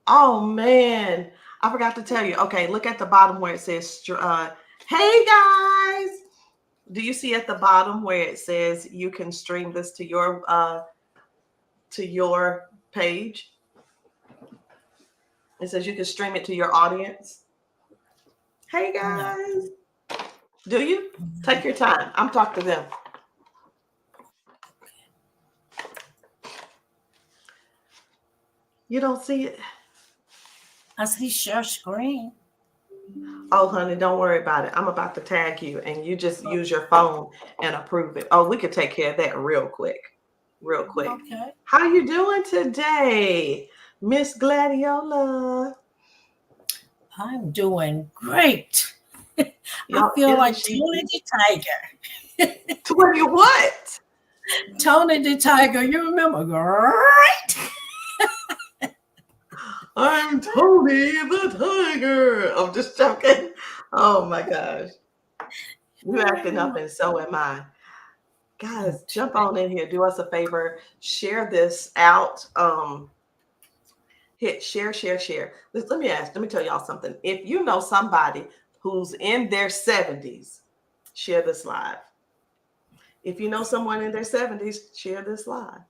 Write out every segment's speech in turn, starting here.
Oh man, I forgot to tell you. Okay, look at the bottom where it says, "Hey guys." Do you see at the bottom where it says you can stream this to your page? It says you can stream it to your audience. Hey No. guys, do you? Take your time. I'm talking to them. You don't see it? I see share screen. Oh, honey, don't worry about it. I'm about to tag you, and you just use your phone and approve it. Oh, we could take care of that real quick, real quick. Okay. How you doing today, Miss Gladiola? I'm doing great. I Y'all, feel isn't like she? Tony the Tiger. Twenty what? Tony the Tiger, you remember? Great. I'm Tony the Tiger. I'm just joking. Oh my gosh, you acting up, and so am I. Guys, jump on in here. Do us a favor. Share this out. Hit share, share, share. Let me tell y'all something. If you know somebody who's in their 70s, share this live. If you know someone in their 70s, share this live.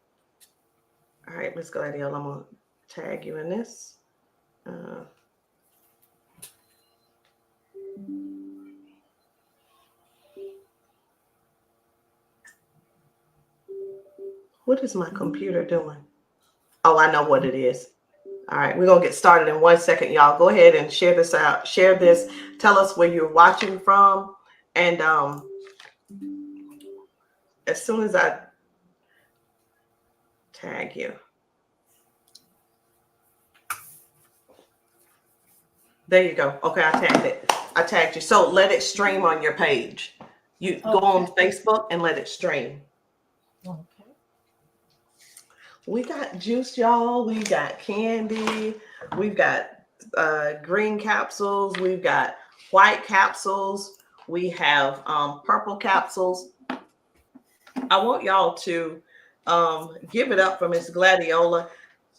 All right, Miss Gladiola, I'm gonna tag you in this. Uh, what is my computer doing? Oh, I know what it is. All right, we're gonna get started in 1 second, y'all. Go ahead and share this out. Share this. Tell us where you're watching from, and as soon as I tag you, there you go. Okay, I tagged it. I tagged you. So let it stream on your page. You go on Okay. Facebook and let it stream. Okay. We got juice, y'all. We got candy. We've got green capsules. We've got white capsules. We have purple capsules. I want y'all to give it up for Miss Gladiola.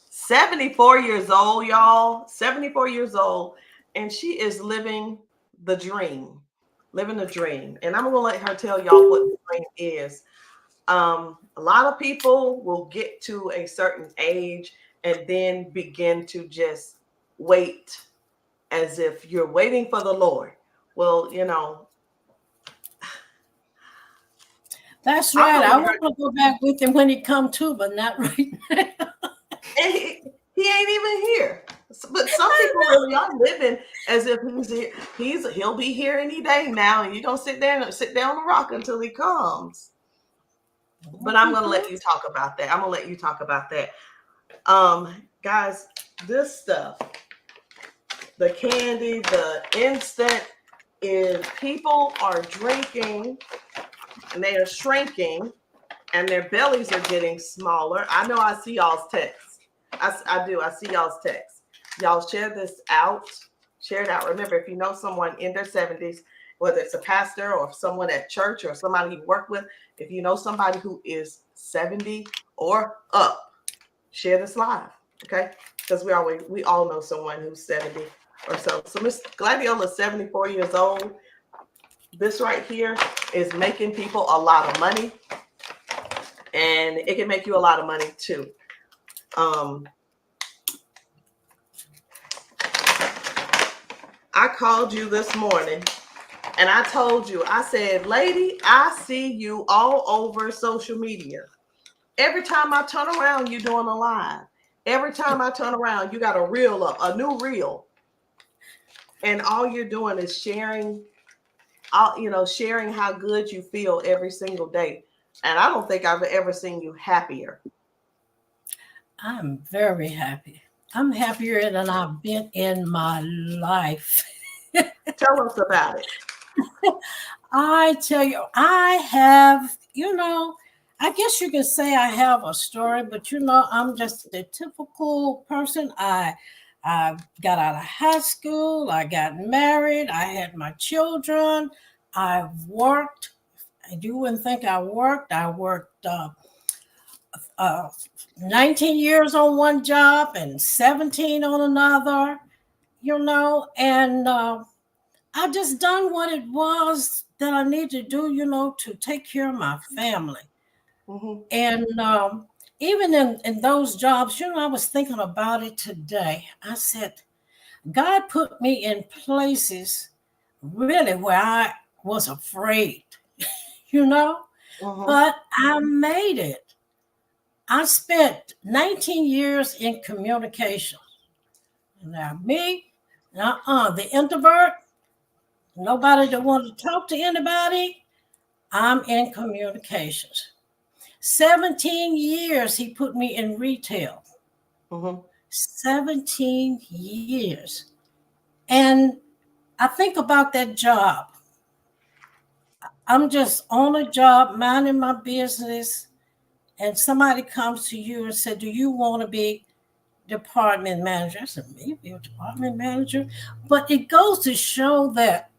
74 years old, y'all. 74 years old. And she is living the dream. Living the dream. And I'm going to let her tell y'all what the dream is. A lot of people will get to a certain age and then begin to just wait as if you're waiting for the Lord. Well, That's I'm right. going to I let want her. to go back with him when he come to, but not right now. And he ain't even here. But some people really are living as if he's here. He'll be here any day now, and you're gonna sit down and rock until he comes. But I'm gonna let you talk about that. I'm gonna let you talk about that. Guys, this stuff, the candy, the instant, is people are drinking and they are shrinking and their bellies are getting smaller. I know I see y'all's texts. I do. I see y'all's texts. Y'all share this out. Share it out. Remember, if you know someone in their 70s, whether it's a pastor or someone at church or somebody you work with, if you know somebody who is 70 or up, share this live. Okay? Because we all know someone who's 70 or so. So Miss Gladiola is 74 years old. This right here is making people a lot of money. And it can make you a lot of money too. I called you this morning and I told you, I said, lady, I see you all over social media. Every time I turn around, you're doing a live. Every time I turn around, you got a reel up, a new reel. And all you're doing is sharing how good you feel every single day. And I don't think I've ever seen you happier. I'm very happy. I'm happier than I've been in my life. Tell us about it. I tell you, I have, I guess you could say I have a story, but I'm just a typical person. I got out of high school, I got married, I had my children, I've worked. You wouldn't think I worked. I worked uh, 19 years on one job and 17 on another, and I just done what it was that I need to do, to take care of my family. Mm-hmm. And even in those jobs, I was thinking about it today. I said, God put me in places really where I was afraid, you know, Mm-hmm. but I made it. I spent 19 years in communication. Now, me, the introvert, nobody that wanted to talk to anybody, I'm in communications. 17 years he put me in retail. Mm-hmm. 17 years. And I think about that job. I'm just on a job, minding my business, and somebody comes to you and said, "Do you want to be department manager?" I said, "Maybe a department manager." But it goes to show that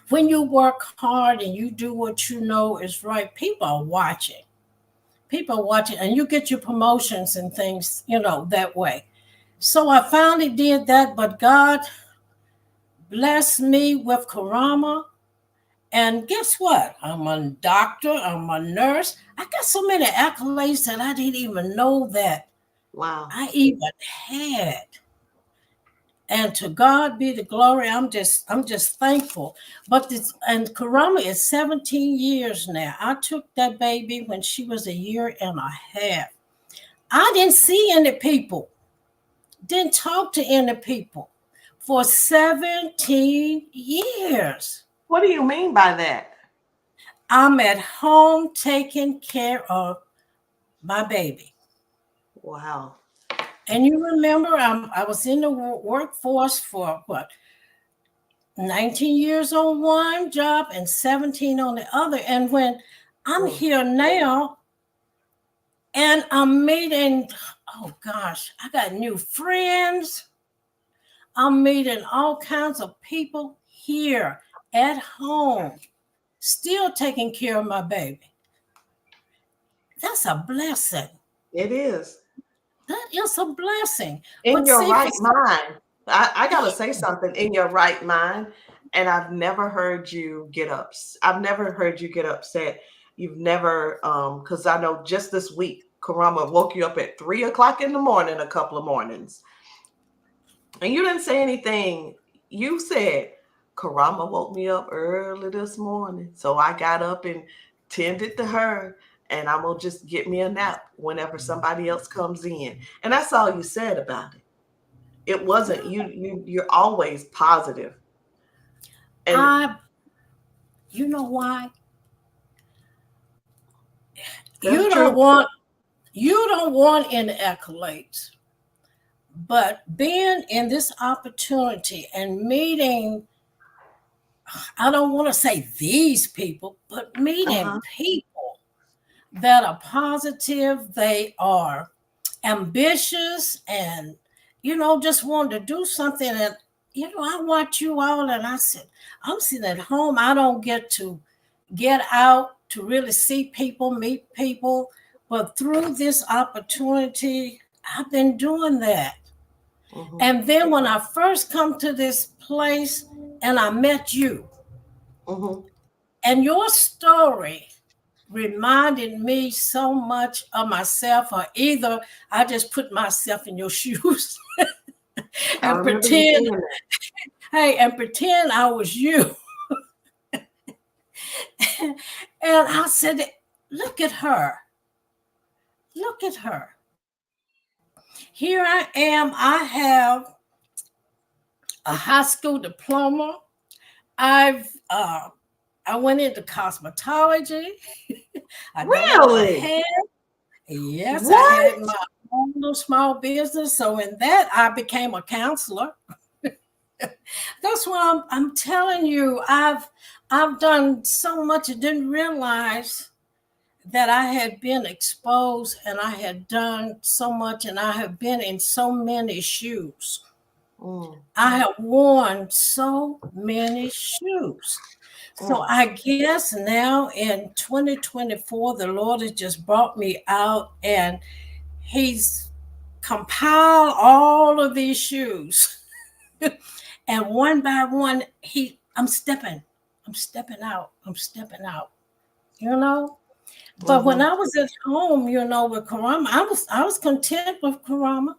when you work hard and you do what you know is right, people are watching. People are watching, and you get your promotions and things, that way. So I finally did that, but God blessed me with Karama. And guess what? I'm a doctor, I'm a nurse. I got so many accolades that I didn't even know that Wow. I even had. And to God be the glory. I'm just thankful. But this and Karama is 17 years now. I took that baby when she was a year and a half. I didn't see any people, didn't talk to any people for 17 years. What do you mean by that? I'm at home taking care of my baby. Wow. And you remember, I was in the workforce for what, 19 years on one job and 17 on the other. And when I'm Mm. here now and I'm meeting, oh gosh, I got new friends. I'm meeting all kinds of people here at home, still taking care of my baby. That's a blessing. It is. That is a blessing. In But your see, for right mind. I gotta say something. In your right mind, and I've never heard you get up. I've never heard you get upset. You've never, because I know just this week, Karama woke you up at 3 o'clock in the morning a couple of mornings, and you didn't say anything. You said, Karama woke me up early this morning, so I got up and tended to her, and I'm gonna just get me a nap whenever somebody else comes in. And that's all you said about it. It wasn't you're always positive. And I, you know why? that's the You don't truth. want you don't want any accolades, but being in this opportunity and meeting, I don't want to say these people, but meeting Uh-huh. people that are positive, they are ambitious, and just want to do something. And I watch you all, and I said, I'm sitting at home. I don't get to get out to really see people, meet people. But through this opportunity, I've been doing that. Mm-hmm. And then when I first come to this place and I met you, Mm-hmm. and your story reminded me so much of myself, or either I just put myself in your shoes I and remember you pretend, saying that. hey, and pretend I was you. And I said, look at her. Look at her. Here I am. I have a high school diploma. I've I went into cosmetology. I don't have my Really? hair. Yes, I What? had my own little small business. So in that, I became a counselor. That's why I'm telling you, I've done so much. I didn't realize that I had been exposed, and I had done so much, and I have been in so many shoes. I have worn so many shoes. So I guess now in 2024, the Lord has just brought me out and He's compiled all of these shoes. And one by one, I'm stepping out. I'm stepping out, you know. But when I was at home, you know, with Karama, I was content with Karama,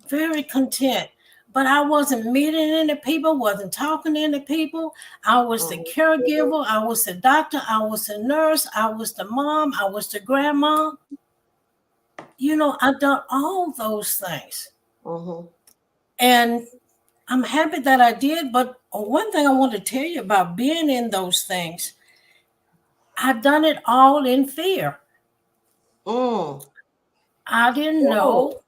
very content. But I wasn't meeting any people, wasn't talking to any people. I was the caregiver, I was the doctor, I was the nurse, I was the mom, I was the grandma. You know, I've done all those things. And I'm happy that I did. But one thing I want to tell you about being in those things, I've done it all in fear. I didn't know.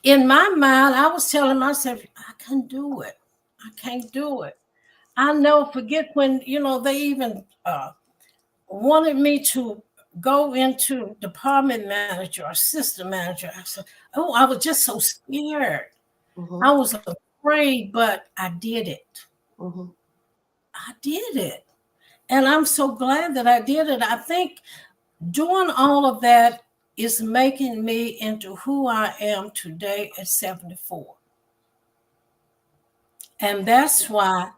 In my mind, I was telling myself, I can't do it. I can't do it. I'll never forget when, you know, they even wanted me to go into department manager, assistant manager. I said, oh, I was just so scared. I was afraid, but I did it. I did it. And I'm so glad that I did it. I think doing all of that is making me into who I am today at 74. And that's why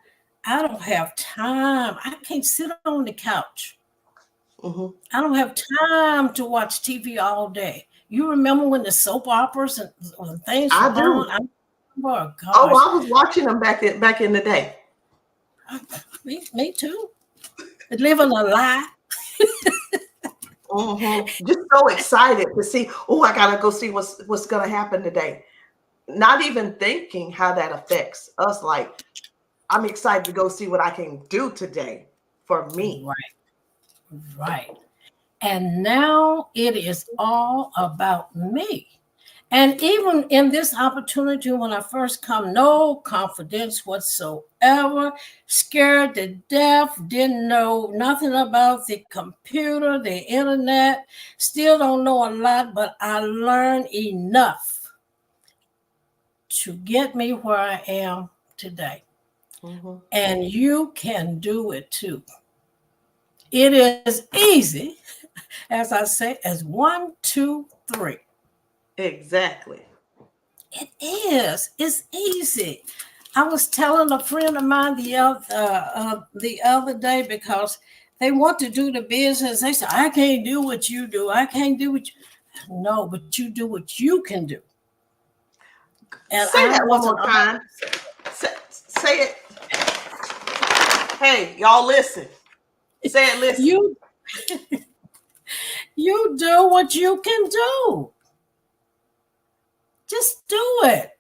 I don't have time. I can't sit on the couch. I don't have time to watch TV all day. You remember when the soap operas and things were on? Oh, gosh. Oh, I was watching them back in the day. Me too. Living a lie. Just so excited to see. Oh, I gotta go see what's gonna happen today. Not even thinking how that affects us. Like, I'm excited to go see what I can do today for me. Right. And now it is all about me. And even in this opportunity, when I first come, no confidence whatsoever, scared to death, didn't know nothing about the computer, the internet, still don't know a lot, but I learned enough to get me where I am today. And you can do it too. It is easy, as I say, as 1, 2, 3. Exactly. It is. It's easy. I was telling a friend of mine the other day because they want to do the business. They say, I can't do what you do. I can't do what you. No, but you do what you can do. And say that one more time. Say it. Hey, y'all listen. Say it, listen. You do what you can do. Just do it.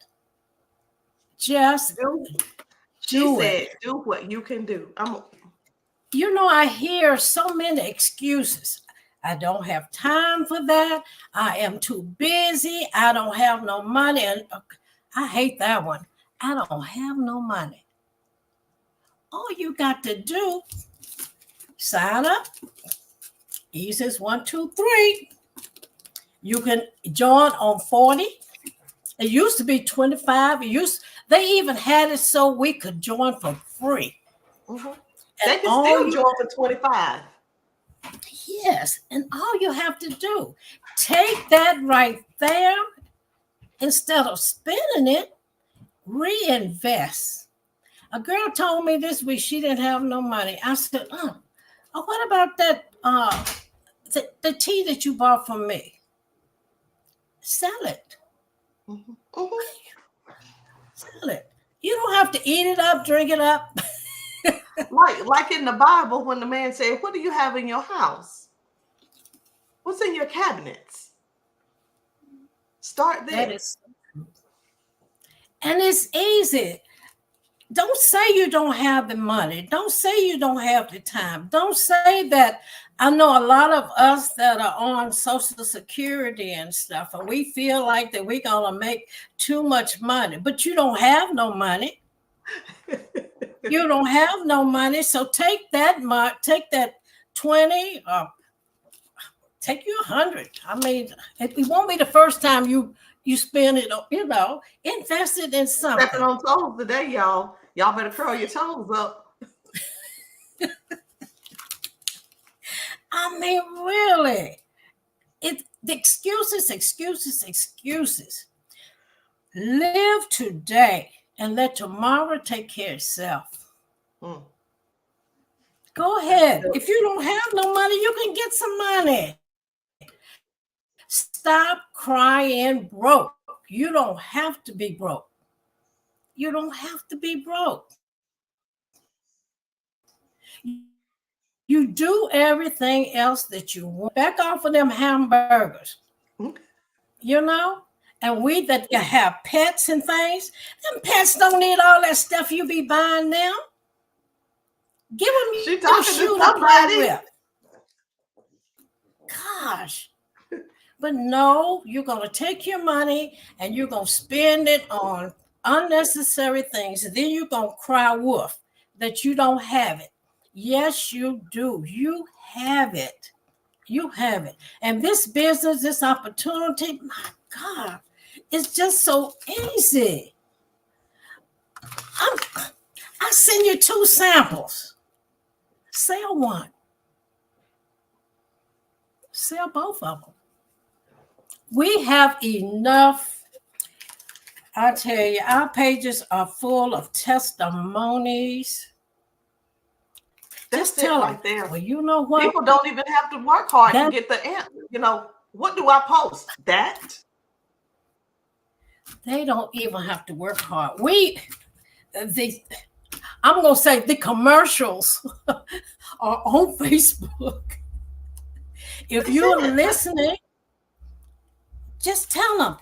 Just do it. She said, do what you can do. You know, I hear so many excuses. I don't have time for that. I am too busy. I don't have no money. And I hate that one. I don't have no money. All you got to do, sign up. Easiest 1, 2, 3. You can join on 40. It used to be 25. They even had it so we could join for free. They can still join for 25. Yes, and all you have to do, take that right there, instead of spending it, reinvest. A girl told me this week she didn't have no money. I said, oh, what about that the tea that you bought from me? Sell it. Sell it. You don't have to eat it up, drink it up. like in the Bible, when the man said, what do you have in your house? What's in your cabinets? Start there. And it's easy. Don't say you don't have the money. Don't say you don't have the time. Don't say that. I know a lot of us that are on Social Security and stuff, and we feel like that we're going to make too much money, but you don't have no money. You don't have no money. So take that 20, take you 100. I mean, it won't be the first time you You spend it on, invest it in Stepping something. on toes today, y'all. Y'all better curl your toes up. I mean, really. The excuses, excuses, excuses. Live today and let tomorrow take care of itself. Mm, Go that's ahead. good. If you don't have no money, you can get some money. Stop crying broke. You don't have to be broke. You don't have to be broke. You do everything else that you want. Back off of them hamburgers, Mm. And we that have pets and things, them pets don't need all that stuff you be buying now. Give them your She shoe to talking to play with. somebody. Gosh. But no, you're going to take your money and you're going to spend it on unnecessary things. And then you're going to cry wolf that you don't have it. Yes, you do. You have it. You have it. And this business, this opportunity, my God, it's just so easy. I'm, I send you 2 samples. Sell one. Sell both of them. We have enough. I tell you, our pages are full of testimonies. That's Just it tell them, right there. well, you know what? People don't even have to work hard to That get the answer. What do I post? That? they don't even have to work hard. The I'm gonna say the commercials are on Facebook. If That's you're it. listening, just tell them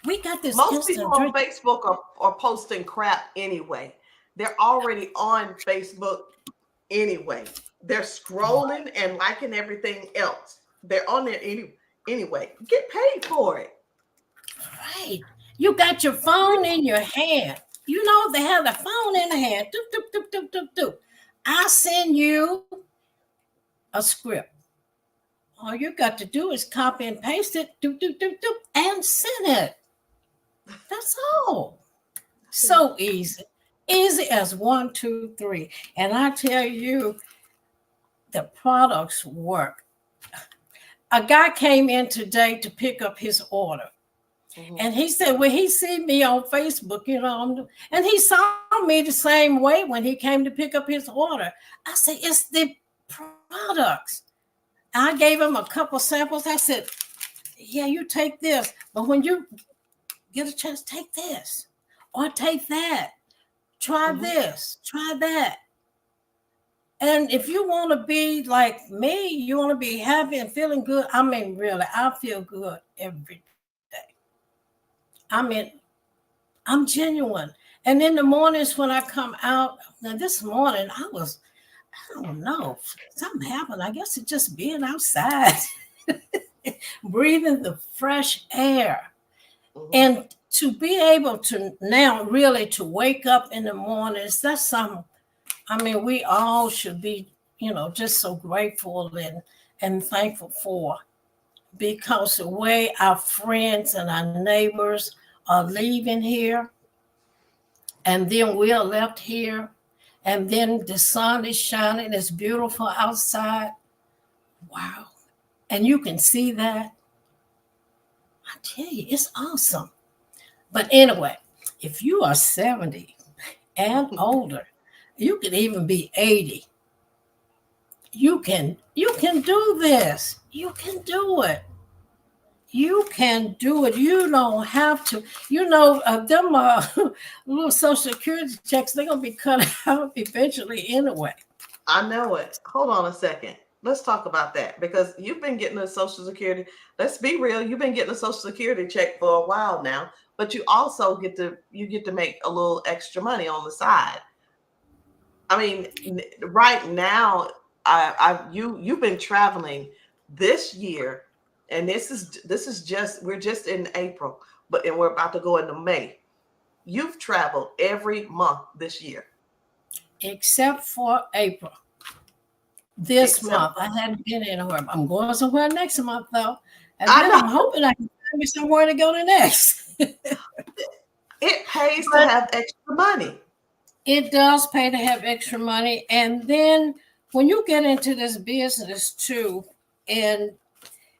we got this Most people instant on drink. Facebook are posting crap anyway. They're already on Facebook anyway. They're scrolling and liking everything else. They're on there anyway. Get paid for it. Right. You got your phone in your hand. They have the phone in the hand. Doop, doop, doop, doop, doop, doop. I send you a script. All you got to do is copy and paste it, doop, doop, doop, doop, and send it. That's all. So easy. Easy as 1, 2, 3. And I tell you, the products work. A guy came in today to pick up his order. And he said, well, he see me on Facebook, and he saw me the same way when he came to pick up his order. I said, it's the products. I gave him a couple samples. I said, yeah, you take this. But when you get a chance, take this or take that. Try this, try that. And if you want to be like me, you want to be happy and feeling good. I mean, really, I feel good every day. I mean, I'm genuine. And in the mornings when I come out, now this morning I don't know, something happened. I guess it's just being outside, breathing the fresh air. And to be able to now really to wake up in the mornings, that's something, I mean, we all should be, just so grateful and thankful for, because the way our friends and our neighbors are leaving here, and then we are left here, and then the sun is shining, it's beautiful outside. Wow. And you can see that. I tell you, it's awesome. But anyway, if you are 70 and older, you can even be 80. You can do this. You can do it. You can do it. You don't have to. Them little Social Security checks, they're going to be cut out eventually anyway. I know it. Hold on a second. Let's talk about that, because you've been getting a Social Security. Let's be real. You've been getting a Social Security check for a while now, but you also get to make a little extra money on the side. I mean, right now, you've been traveling this year, and this is just, we're just in April, and we're about to go into May. You've traveled every month this year, Except for April. This except month, I hadn't been anywhere. I'm going somewhere next month, though. And I then know. I'm hoping I can find me somewhere to go to next. It pays to But have extra money. it does pay to have extra money. And then when you get into this business too, and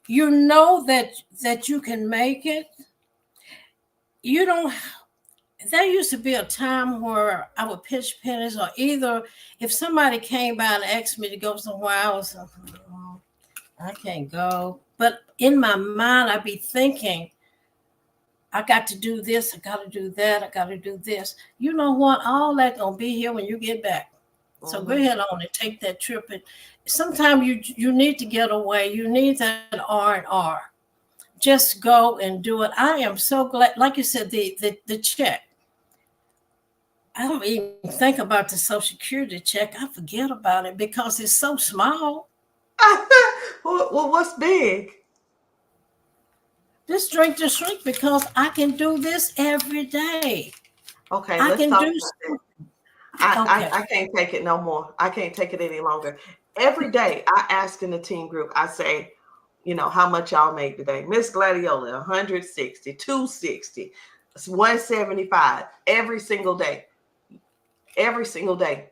you know that you can make it, you don't. There used to be a time where I would pitch pennies, or either if somebody came by and asked me to go somewhere, I was like, oh, I can't go. But in my mind, I'd be thinking, I got to do this, I got to do that, I got to do this. You know what? All that gonna be here when you get back. So go ahead on and take that trip. And sometimes you need to get away. You need that R&R. Just go and do it. I am so glad. Like you said, the check. I don't even think about the Social Security check. I forget about it because it's so small. Well, what's big? Just drink the shrink because I can do this every day. Okay, I let's can talk do. about that. Okay. I can't take it no more. I can't take it any longer. Every day I ask in the team group, I say, how much y'all make today? Miss Gladiola, 160, 260, 175 every single day. Every single day.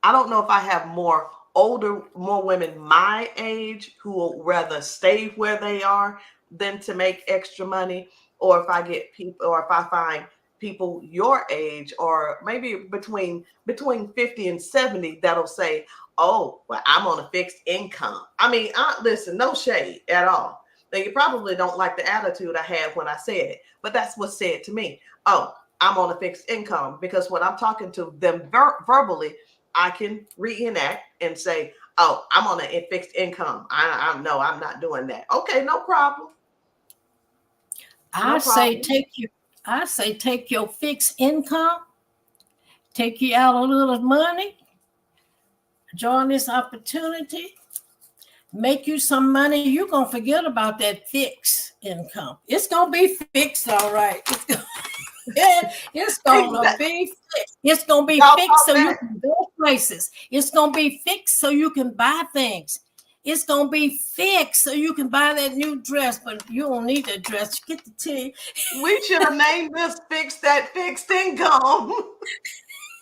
I don't know if I have more women my age who will rather stay where they are than to make extra money, or if I get people, or if I find people your age, or maybe between 50 and 70 that'll say, oh, well, I'm on a fixed income. I mean, listen, no shade at all. Now, you probably don't like the attitude I had when I said it, but that's what's said to me. Oh, I'm on a fixed income, because when I'm talking to them verbally, I can reenact and say, oh, I'm on a fixed income. I no, I'm not doing that. Okay, no problem. No I say problem. take your fixed income, take you out a little money, join this opportunity, make you some money. You're gonna forget about that fixed income. It's gonna be fixed, all right. It's gonna be fixed. It's gonna be Y'all fixed caught so you that? can go places. It's gonna be fixed so you can buy things. It's gonna be fixed so you can buy that new dress, but you don't need that dress. Get the tea. We should have named this Fix That Fixed Income.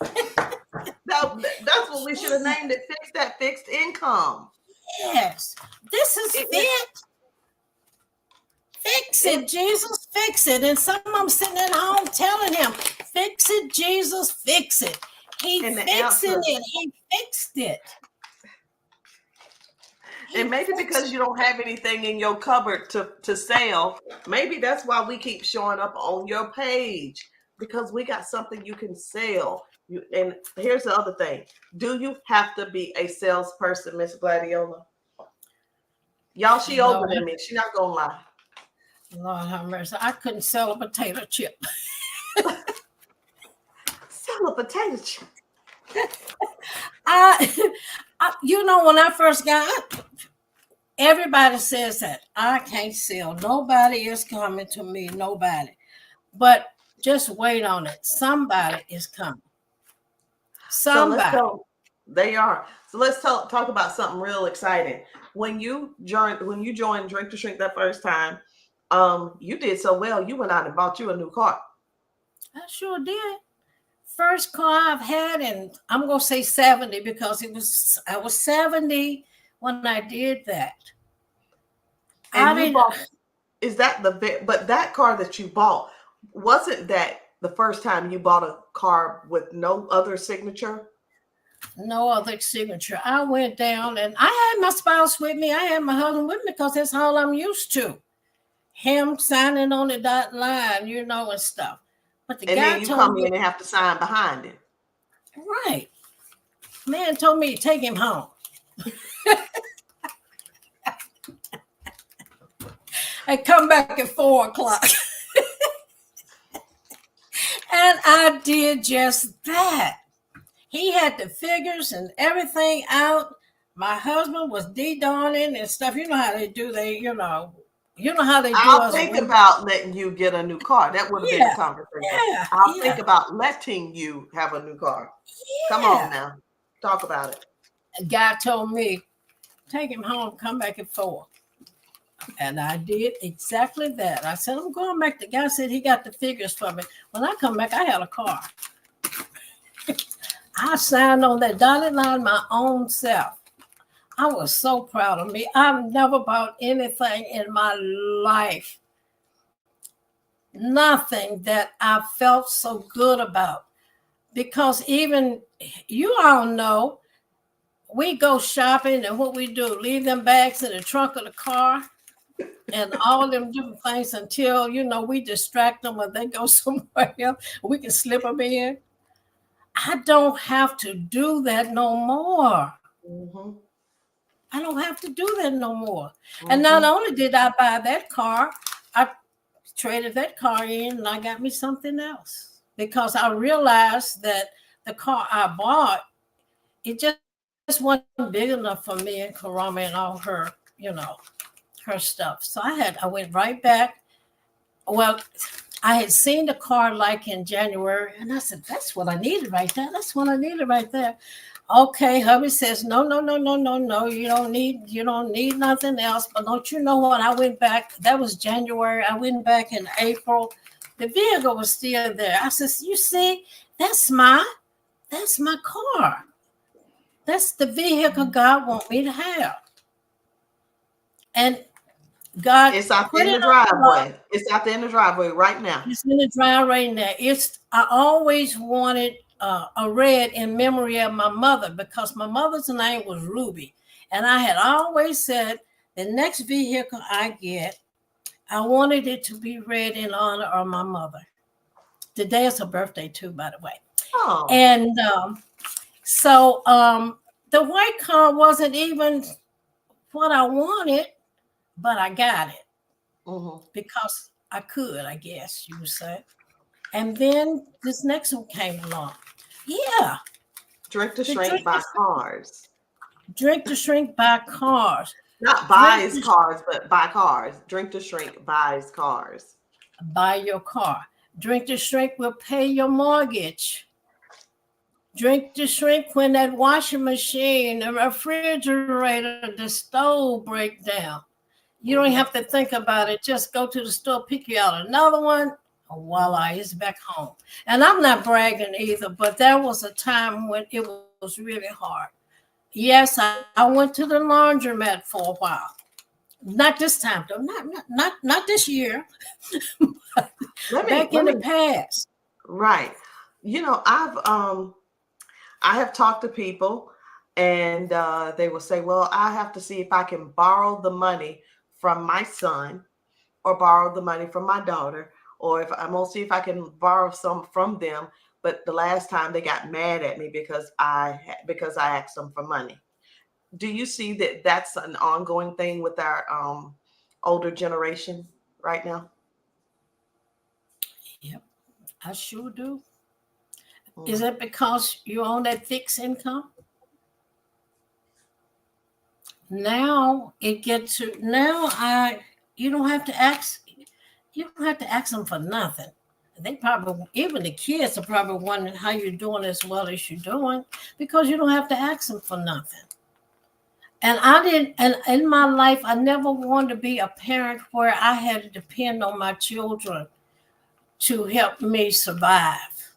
That's what we should have named it. Fix That Fixed Income. Yes, this is It, it, fit. Fix it, it, Jesus, fix it. And some of them sitting at home telling him, fix it, Jesus, fix it. He and the fixing answer, it. He fixed it. and maybe because you don't have anything in your cupboard to sell, maybe that's why we keep showing up on your page, because we got something you can sell. And here's the other thing: do you have to be a salesperson, Miss Gladiola? Y'all, she older than me. She not gonna lie. Lord have mercy. I couldn't sell a potato chip. Sell a potato chip. When I first got, everybody says that I can't sell. Nobody is coming to me. Nobody. But just wait on it. Somebody is coming. So let's Somebody. go. They are. So let's talk about something real exciting. When you joined Drink to Shrink that first time, you did so well. You went out and bought you a new car. I sure did. First car I've had, and I'm gonna say 70 because I was 70 when I did that. I And you didn't bought, but that car that you bought, wasn't that the first time you bought a car with no other signature? no other signature. I went down and I had my spouse with me. I had my husband with me because that's all I'm used to. Him signing on the dotted line, and stuff. But the And guy then you told come me, in and have to sign behind it. right, man told me to take him home. I come back at 4:00. And I did just that. He had the figures and everything out. My husband was de-donning and stuff. You know how they do. How they do I'll us. think about letting you get a new car. That would have been the Yeah, conversation. yeah, I'll think yeah, about letting you have a new car. Come on yeah. now. Talk about it. A guy told me, take him home, come back at 4:00. And I did exactly that. I said, I'm going back. The guy said he got the figures for me. When I come back, I had a car. I signed on that dotted line my own self. I was so proud of me. I've never bought anything in my life, nothing that I felt so good about. Because even you all know, we go shopping and what we do, leave them bags in the trunk of the car and all them different things until, we distract them or they go somewhere else. We can slip them in. I don't have to do that no more. Mm-hmm. I don't have to do that no more. And not Mm-hmm. only did I buy that car, I traded that car in and I got me something else because I realized that the car I bought, it just wasn't big enough for me and Karama and all her stuff. So I went right back. Well, I had seen the car like in January, and I said, that's what I needed right there. That's what I needed right there. Okay, hubby says, no, no, no, no, no, no. You don't need nothing else. But don't you know what? I went back. That was January. I went back in April. The vehicle was still there. I said, you see, that's my car. That's the vehicle God wants me to have. And God It's out put there in it the on. driveway. It's out there in the driveway right now. It's in the driveway right now. I always wanted a red in memory of my mother because my mother's name was Ruby. And I had always said the next vehicle I get, I wanted it to be red in honor of my mother. Today is her birthday too, by the way. Oh. And so the white car wasn't even what I wanted, but I got it because I could, I guess you would say. And then this next one came along. Yeah. Drink to shrink by cars. Drink to shrink by cars. Not buys cars, but buy cars. Drink to shrink buys cars. Buy your car. Drink to shrink will pay your mortgage. Drink to shrink when that washing machine, the refrigerator, the stove break down. You don't have to think about it. Just go to the store, pick you out another one. Voila, it's back home. And I'm not bragging either, but there was a time when it was really hard. Yes, I went to the laundromat for a while. Not this time, though. Not this year. Back in the past. Right. I have talked to people and they will say, well, I have to see if I can borrow the money from my son or borrow the money from my daughter, or if I'm going to see if I can borrow some from them. But the last time they got mad at me because I asked them for money. Do you see that that's an ongoing thing with our older generation right now? Yep, I sure do. Is it because you're on that fixed income? Now you don't have to ask. You don't have to ask them for nothing. They probably, even the kids are probably wondering how you're doing as well as you're doing because you don't have to ask them for nothing. And in my life, I never wanted to be a parent where I had to depend on my children to help me survive.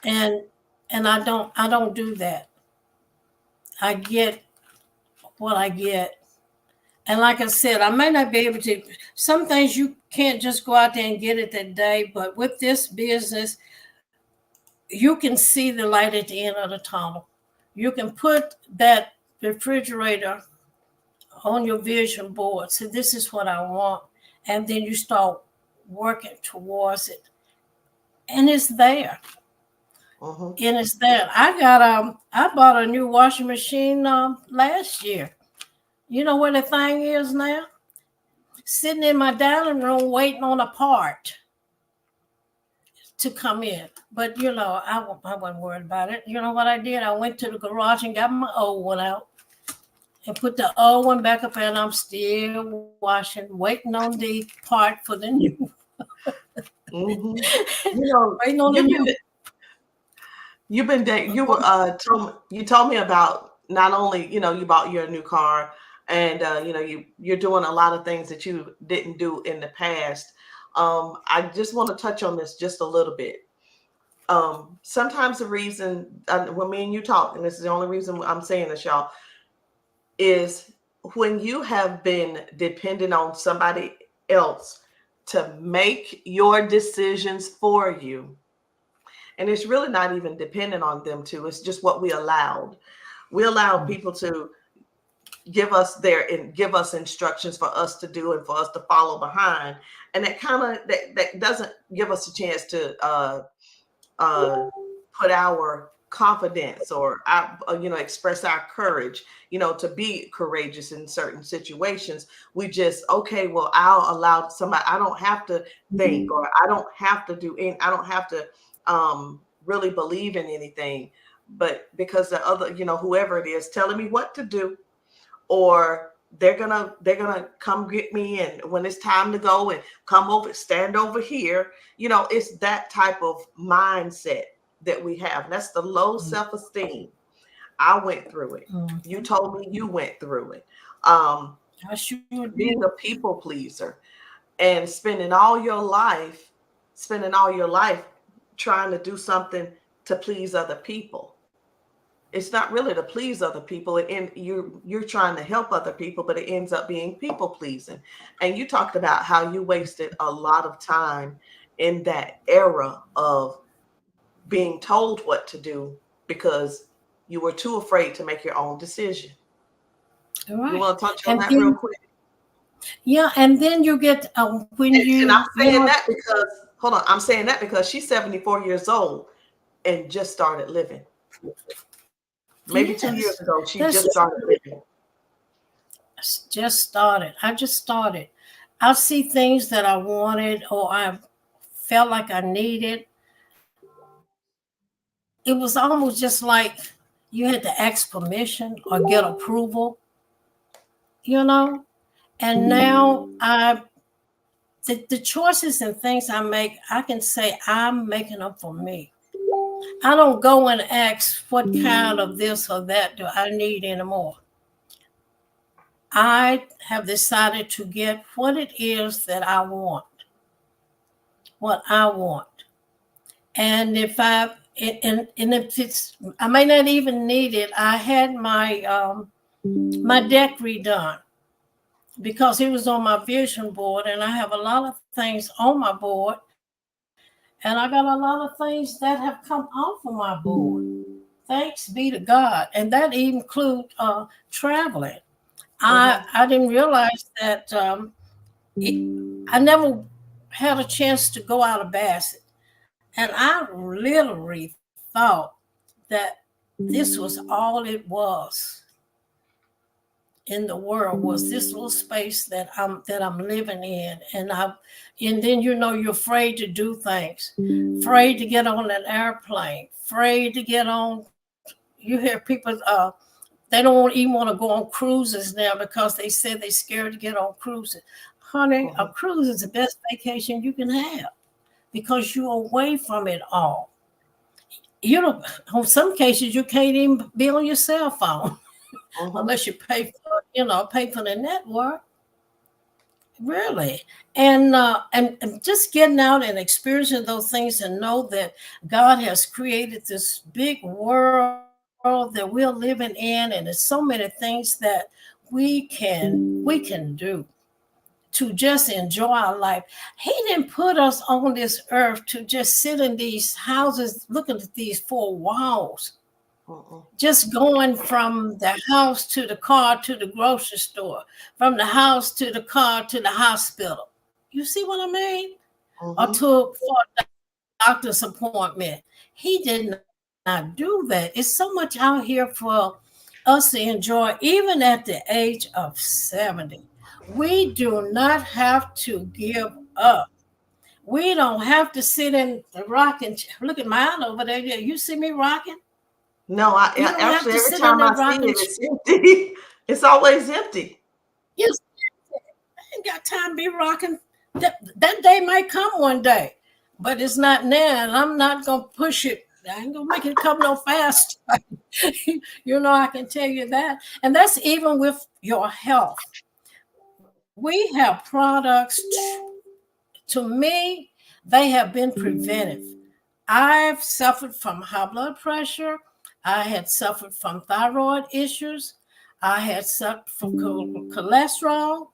And I don't do that. I get what I get. And like I said, I may not be able to, some things you can't just go out there and get it that day, but with this business, you can see the light at the end of the tunnel. You can put that refrigerator on your vision board. So this is what I want. And then you start working towards it. And it's there. And it's there. I bought a new washing machine last year. You know where the thing is now? Sitting in my dining room waiting on a part to come in. But, I wasn't worried about it. You know what I did? I went to the garage and got my old one out and put the old one back up, and I'm still washing, waiting on the part for the new. Waiting on the new. You told me about not only, you bought your new car, and you're doing a lot of things that you didn't do in the past. I just want to touch on this just a little bit. Sometimes the reason when me and you talk, and this is the only reason I'm saying this, y'all, is when you have been dependent on somebody else to make your decisions for you, and it's really not even dependent on them to, it's just what we allowed. We allowed people to give us instructions for us to do and for us to follow behind, and that doesn't give us a chance to put our confidence or express our courage, to be courageous in certain situations. We just, okay, well, I'll allow somebody. I don't have to think, or I don't have to do any, I don't have to really believe in anything, but because the other, whoever it is telling me what to do, or they're gonna come get me, and when it's time to go and come over, stand over here, it's that type of mindset that we have. That's the low self-esteem. I went through it. You told me you went through it. I sure did. Being a people pleaser and spending all your life trying to do something to please other people. It's not really to please other people, and you're trying to help other people, but it ends up being people pleasing. And you talked about how you wasted a lot of time in that era of being told what to do because you were too afraid to make your own decision. All You right. want to touch on And that real then, quick? yeah, and then you get when And I'm you saying know, that because, hold on, I'm saying that because she's 74 years old and just started living. Maybe 2 years yes, ago, she that's just started living. just started. I just started. I see things that I wanted or I felt like I needed. It was almost just like you had to ask permission or get approval, you know. And now the choices and things I make, I can say I'm making them for me. I don't go and ask what kind of this or that do I need anymore. I have decided to get what it is that I want, what I want. And if it's, I may not even need it. I had my deck redone because it was on my vision board, and I have a lot of things on my board, and I got a lot of things that have come off of my board. Thanks be to God, and that include traveling. I didn't realize that I never had a chance to go out of Bassett, and I literally thought that this was all it was in the world, was this little space that I'm living in. And then you're afraid to do things, afraid to get on an airplane, afraid to get on. You hear people they don't even want to go on cruises now because they said they're scared to get on cruises. Honey, a cruise is the best vacation you can have because you're away from it all. You know, in some cases you can't even be on your cell phone unless you pay for the network. Really. And just getting out and experiencing those things and know that God has created this big world that we're living in, and there's so many things that we can do to just enjoy our life. He didn't put us on this earth to just sit in these houses looking at these four walls, just going from the house to the car to the grocery store, from the house to the car to the hospital. You see what I mean? Or for a doctor's appointment. He did not do that. It's so much out here for us to enjoy, even at the age of 70. We do not have to give up. We don't have to sit in the rocking chair. Look at mine over there. Yeah, you see me rocking? No, You don't have actually to every sit in time that I see rocking it, chair. it's empty. It's always empty. Yes, I ain't got time to be rocking. That day might come one day, but it's not now, and I'm not gonna push it I ain't gonna make it come no fast. I can tell you that. And that's even with your health. We have products, to me, they have been preventive. I've suffered from high blood pressure. I had suffered from thyroid issues. I had suffered from cholesterol.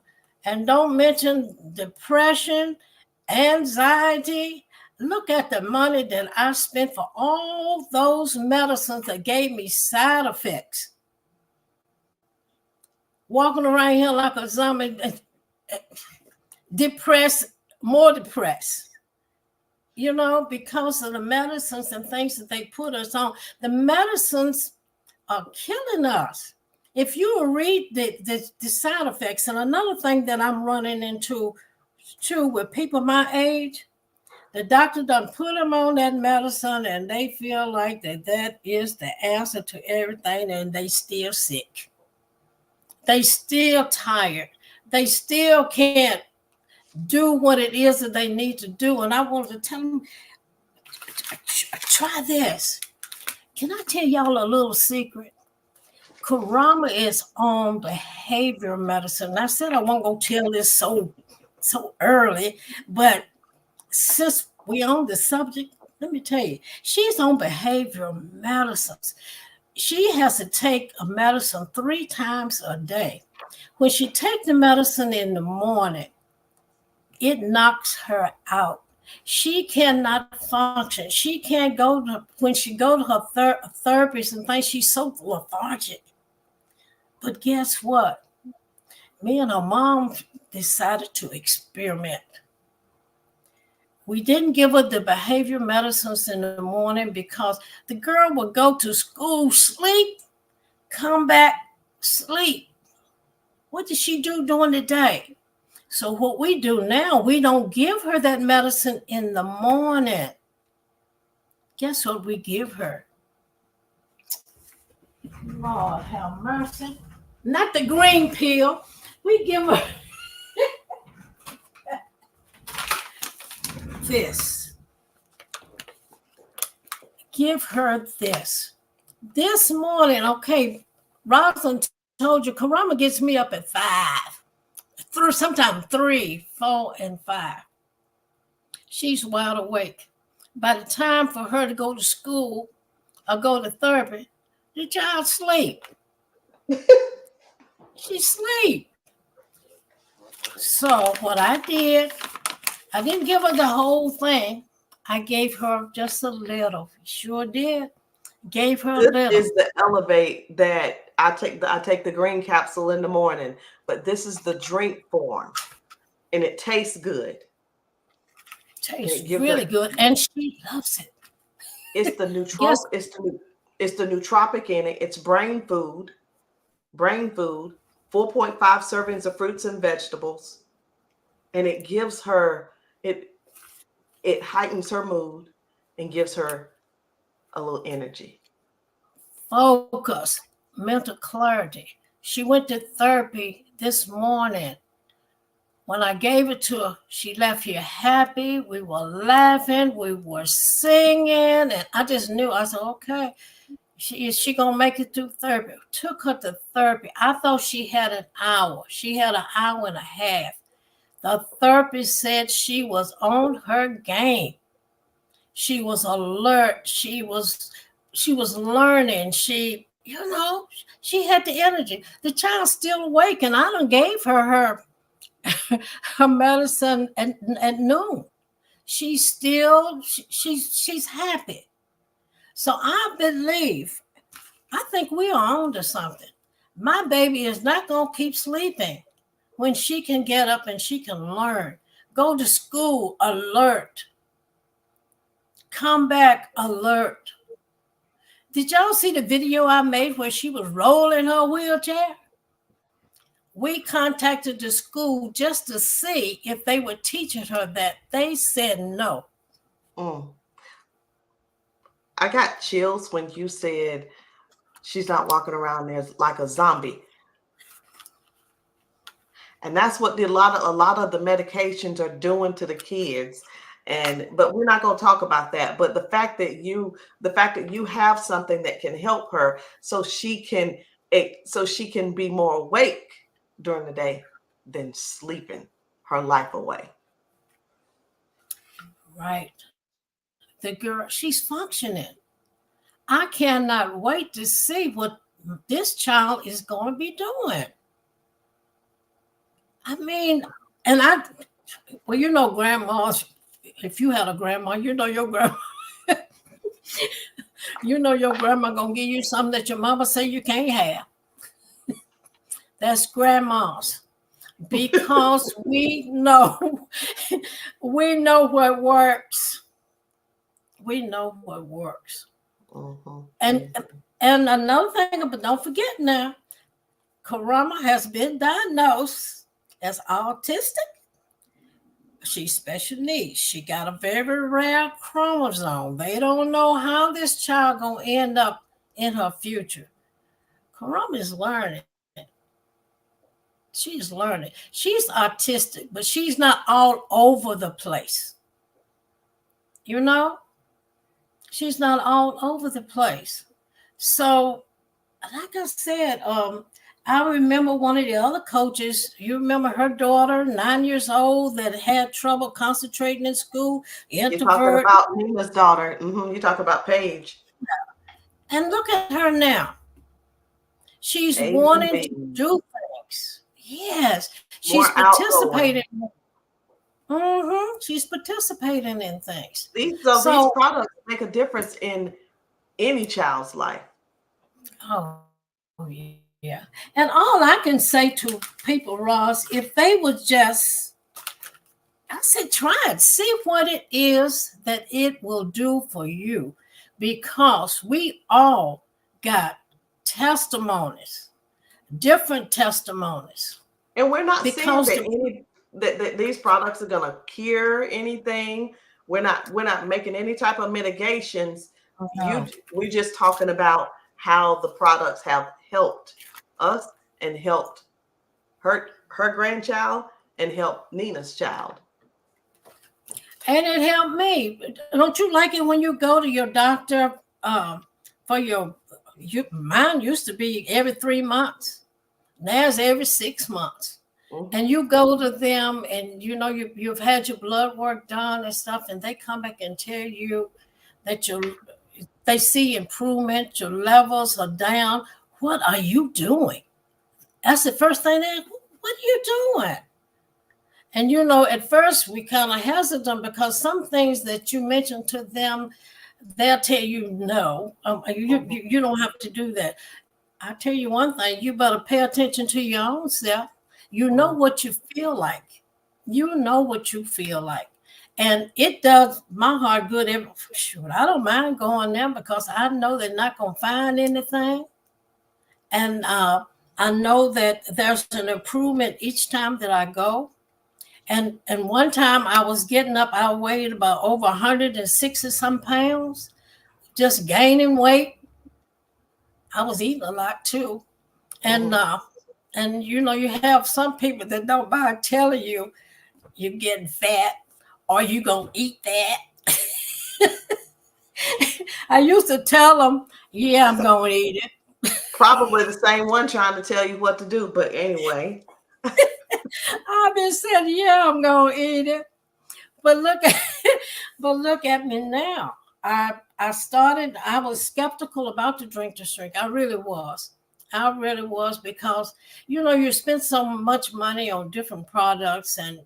And don't mention depression, anxiety. Look at the money that I spent for all those medicines that gave me side effects. Walking around here like a zombie, depressed, more depressed. Because of the medicines and things that they put us on. The medicines are killing us. If you read the side effects, and another thing that I'm running into too with people my age, the doctor done put them on that medicine and they feel like that is the answer to everything, and they still sick. They still tired. They still can't do what it is that they need to do. And I wanted to tell them, try this. Can I tell y'all a little secret? Karama is on behavioral medicine. I said I won't go tell this so early, but since we on the subject, let me tell you, she's on behavioral medicines. She has to take a medicine 3 times a day. When she takes the medicine in the morning, it knocks her out. She cannot function. She can't when she go to her therapist and things, she's so lethargic. But guess what? Me and her mom decided to experiment. We didn't give her the behavior medicines in the morning because the girl would go to school, sleep, come back, sleep. What did she do during the day? So what we do now, we don't give her that medicine in the morning. Guess what we give her? Lord have mercy. Not the green pill. We give her this. Give her this. This morning, okay, Rosalind told you, Karama gets me up at 5. Sometimes 3, 4, and 5. She's wide awake. By the time for her to go to school or go to therapy, the child sleep. She sleep. So what I did, I didn't give her the whole thing. I gave her just a little. Sure did. Gave her a little. This is the Elevate that I take the green capsule in the morning, but this is the drink form, and it tastes good. Tastes really good, and she loves it. It's the it's the nootropic in it. It's brain food, 4.5 servings of fruits and vegetables, and it gives her it heightens her mood and gives her a little energy. Focus, mental clarity. She went to therapy this morning. When I gave it to her, she left here happy. We were laughing. We were singing. And I just knew. I said, okay, is she going to make it through therapy? Took her to therapy. I thought she had an hour. She had an hour and a half. The therapist said she was on her game. She was alert. She was learning. She had the energy. The child's still awake, and I done gave her medicine at noon. She's happy. So I think we are on to something. My baby is not going to keep sleeping when she can get up and she can learn. Go to school alert. Come back alert. Did y'all see the video I made where she was rolling her wheelchair? We contacted the school just to see if they were teaching her that. They said no. I got chills when you said she's not walking around there like a zombie. And that's what a lot of the medications are doing to the kids. And but we're not going to talk about that. But the fact that you have something that can help her so she can be more awake during the day than sleeping her life away. Right. The girl, she's functioning. I cannot wait to see what this child is going to be doing. I mean, and well, grandmas, if you had a grandma, your grandma, your grandma gonna give you something that your mama say you can't have. That's grandmas. Because we know, we know what works. We know what works. Mm-hmm. And another thing, but don't forget now, Karama has been diagnosed as autistic. She's special needs. She got a very rare chromosome. They don't know how this child gonna end up in her future. Karama is learning. She's learning. She's autistic, but she's not all over the place. You know, she's not all over the place. So, like I said, I remember one of the other coaches. You remember her daughter, 9 years old, that had trouble concentrating in school, You're talking introvert. about Nina's daughter. You talk about Paige. And look at her now. She's Paige and wanting to Bean. do things. Yes, she's More outgoing. participating. She's participating in things. These So, products make a difference in any child's life. oh yeah. And all I can say to people, Ross, if they would just, I said, try it, see what it is that it will do for you, because we all got testimonies, different testimonies. And we're not saying Because that these products are going to cure anything. We're not making any type of mitigations. We're just talking about how the products have helped us and helped her grandchild and helped Nina's child. And it helped me. Don't you like it when you go to your doctor for mine used to be every 3 months. Now it's every 6 months. Mm-hmm. And you go to them and you've had your blood work done and stuff, and they come back and tell you that they see improvement, your levels are down. What are you doing? That's the first thing they ask, what are you doing? And at first we kind of hesitant, because some things that you mention to them, they'll tell you no. You don't have to do that. I tell you one thing, you better pay attention to your own self. You know what you feel like. You know what you feel like. And it does my heart good. I don't mind going there, because I know they're not going to find anything. And I know that there's an improvement each time that I go. And one time I was getting up, I weighed about over 160 some pounds, just gaining weight. I was eating a lot too. And you have some people that don't mind telling you you're getting fat or you gonna eat that. I used to tell them, yeah, I'm gonna eat it. Probably the same one trying to tell you what to do, but anyway. I've been saying, yeah, I'm gonna eat it. But look at me now. I was skeptical about the drink. I really was. Because you spend so much money on different products, and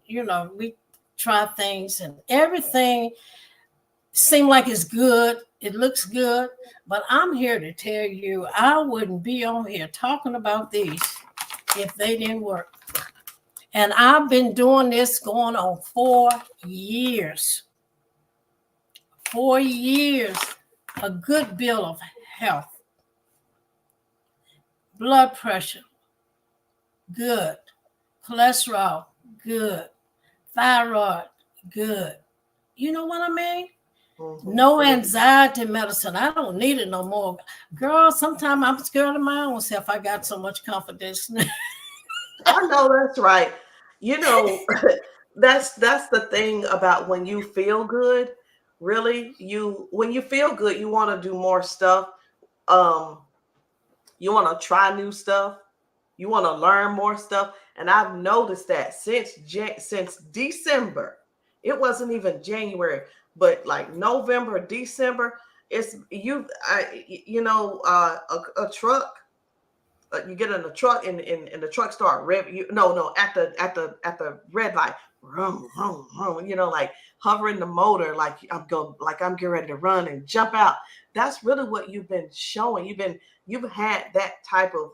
we try things and everything seemed like it's good. It looks good, but I'm here to tell you, I wouldn't be on here talking about these if they didn't work. And I've been doing this going on 4 years. 4 years, a good bill of health. Blood pressure, good. Cholesterol, good. Thyroid, good. You know what I mean? Mm-hmm. No anxiety medicine. I don't need it no more. Girl, sometimes I'm scared of my own self. I got so much confidence. I know that's right. That's the thing about when you feel good. Really, when you feel good, you want to do more stuff. Um, you want to try new stuff. You want to learn more stuff. And I've noticed that since December, it wasn't even January, but like November, December, it's a truck. You get in the truck and the truck start rev. No, at the red light, vroom, vroom, vroom, like hovering the motor, like I'm getting ready to run and jump out. That's really what you've been showing. You've had that type of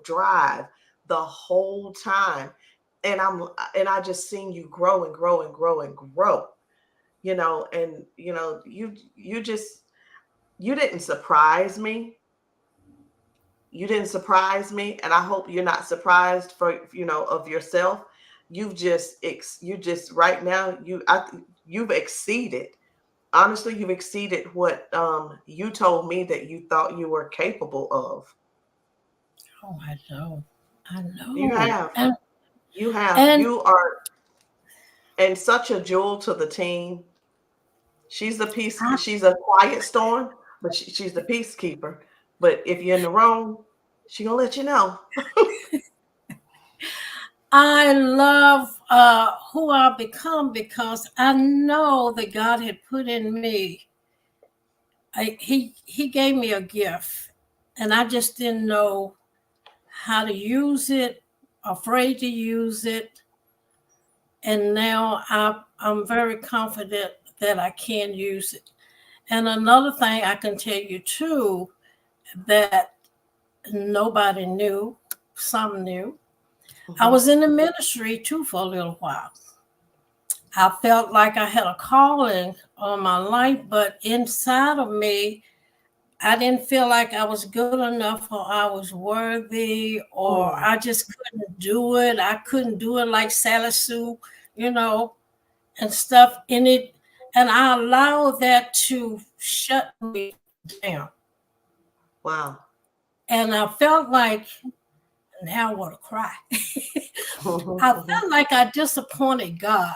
drive the whole time, and I just seen you grow and grow and grow and grow. And you didn't surprise me. You didn't surprise me, and I hope you're not surprised for of yourself. You just right now you've exceeded. Honestly, you've exceeded what you told me that you thought you were capable of. Oh, I know. I You know. have. You have. And You are and such a jewel to the team. She's the peace. I, She's a quiet storm, but she's the peacekeeper. But if you're in the wrong, she gonna let you know. I love who I've become because I know that God had put in me. He gave me a gift, and I just didn't know how to use it, afraid to use it, and now I'm very confident that I can use it. And another thing I can tell you too that nobody knew, some knew. I Mhm. was in the ministry too for a little while. I felt like I had a calling on my life, but inside of me, I didn't feel like I was good enough or I was worthy or Mm. I just couldn't do it. I couldn't do it like Sally Sue, you know, and stuff in it. And I allowed that to shut me down. Wow. And I felt like, now I want to cry. I felt like I disappointed God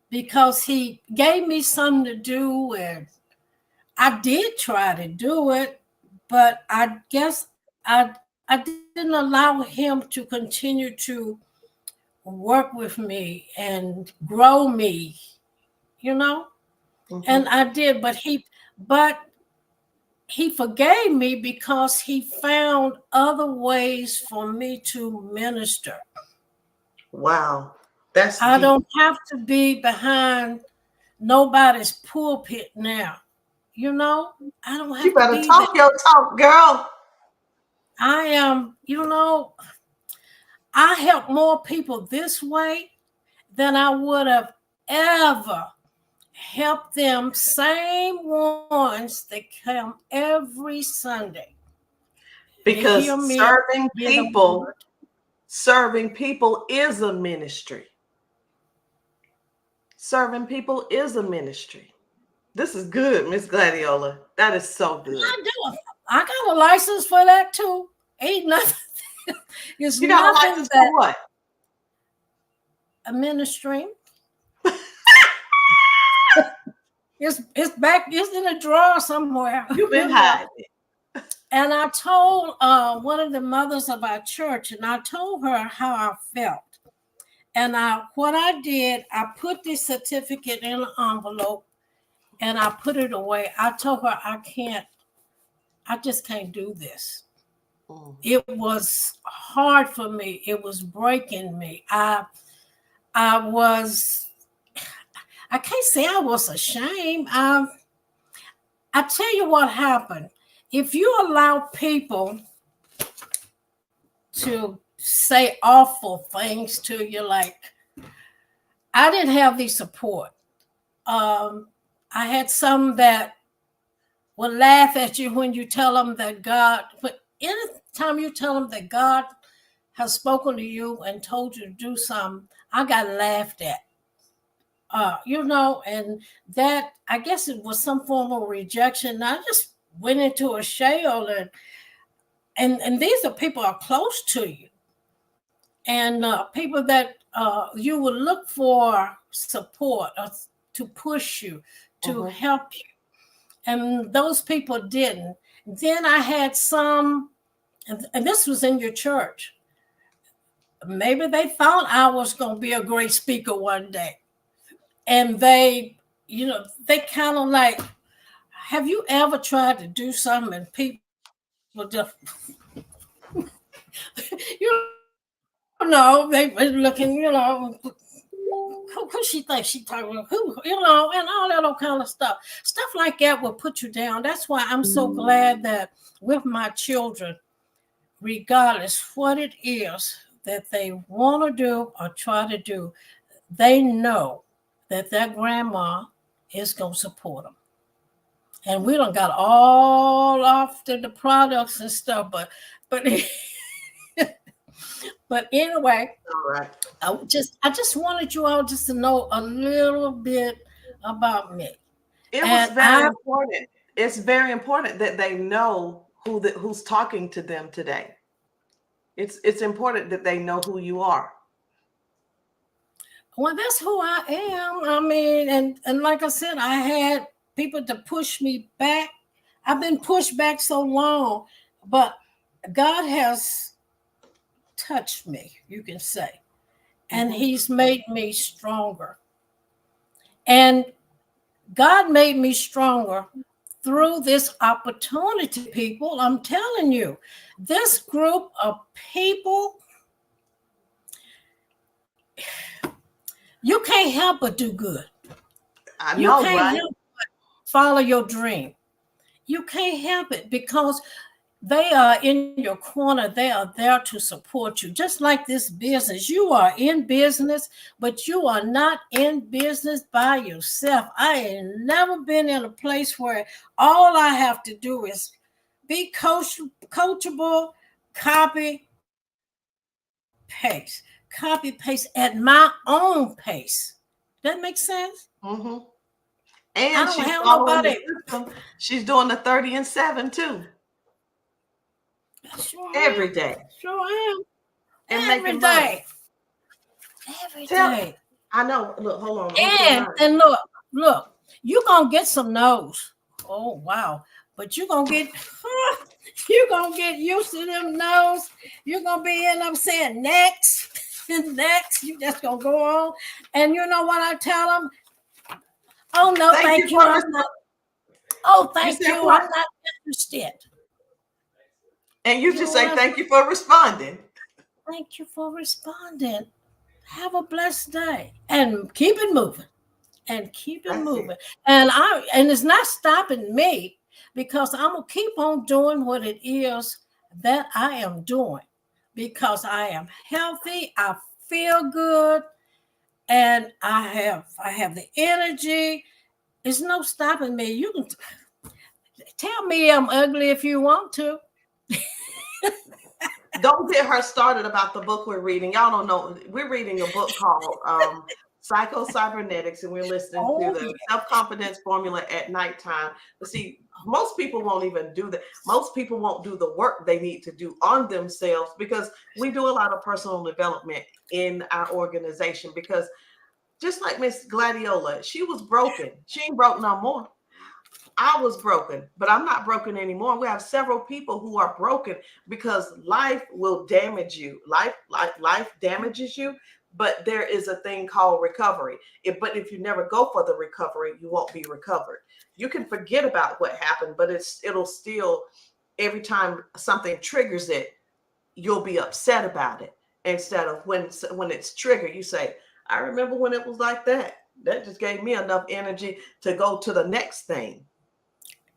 because He gave me something to do and I did try to do it, but I guess I didn't allow him to continue to work with me and grow me, you know? And Mhm. I did, but he forgave me because he found other ways for me to minister. Wow. That's I deep. don't have to be behind nobody's pulpit now. You know, I don't You have to better be there. talk your talk, girl. I am, I help more people this way than I would have ever helped them same ones that come every Sunday to hear Because me get a word. serving people is a ministry. Serving people is a ministry. This is good, Miss Gladiola. That is so good. I do. I got a license for that too. Ain't nothing. It's You got a nothing license for that what? a ministry. It's back. It's in a drawer somewhere. You've been hiding it. And I told one of the mothers of our church, and I told her how I felt. And what I did, I put the certificate in an envelope and I put it away. I told her I just can't do this. Mm. It was hard for me. It was breaking me. I was I can't say I was ashamed. I tell you what happened. If you allow people to say awful things to you, like I didn't have the support. Um, I had some that will laugh at you when you tell them that God, but anytime you tell them that God has spoken to you and told you to do something, I got laughed at. And that I guess it was some form of rejection. I just went into a shell and these are people are close to you. and people that you would look for support or to push you, to Mm-hmm. help you. And those people didn't. Then I had some, and this was in your church. Maybe they thought I was going to be a great speaker one day. And they kind of like, have you ever tried to do something and people just, they were looking, who she thinks she talking about, and all that old kind of stuff. Stuff like that will put you down. That's why I'm so glad that with my children, regardless what it is that they want to do or try to do, they know that their grandma is going to support them. And we don't got all off the products and stuff, but but anyway, All right. I just wanted you all just to know a little bit about me. It was And very important. It's very important that they know who's talking to them today. It's important that they know who you are. well, that's who I am. I mean, and like I said, I had people to push me back. I've been pushed back so long, but God has touched me, you can say, and Mm-hmm. He's made me stronger. And God made me stronger through this opportunity, people. I'm telling you, this group of people, you can't help but do good. I You know, can't right? help but follow your dream. You can't help it because they are in your corner. They are there to support you. Just like this business, you are in business, but you are not in business by yourself. I ain't never been in a place where all I have to do is be coachable, copy, paste, copy, paste at my own pace. That makes sense? Mm-hmm. I And don't she's have following the nobody. system. She's doing the 30 and 7 too, Sure every am. day, Sure am. and Every making money. day. Every Tell, day. I know. Look, hold on. I'm gonna tell And mine. and look, you're gonna get some no's. Oh wow. But you're gonna get used to them no's. You're gonna be in them saying next, next. You just gonna go on. And you know what I tell them? Oh no, Thank you thank you. for I'm not. Oh, you thank said you. what? I'm not interested. And you You just know what say I'm thank you for responding. Thank you for responding. Have a blessed day. And keep it moving. And keep it That's it. moving. And it's not stopping me because I'm gonna keep on doing what it is that I am doing because I am healthy, I feel good, and I have the energy. It's no stopping me. You can tell me I'm ugly if you want to. Don't get her started about the book we're reading. Y'all don't know. We're reading a book called Psycho Cybernetics, and we're listening to Oh the Self Confidence Formula at Nighttime. But see, most people won't even do that. Most people won't do the work they need to do on themselves because we do a lot of personal development in our organization. Because just like Miss Gladiola, she was broken. She ain't broke no more. I was broken, but I'm not broken anymore. We have several people who are broken because life will damage you. Life damages you, but there is a thing called recovery. But if you never go for the recovery, you won't be recovered. You can forget about what happened, but it'll still every time something triggers it, you'll be upset about it instead of when it's triggered, you say, "I remember when it was like that. That just gave me enough energy to go to the next thing."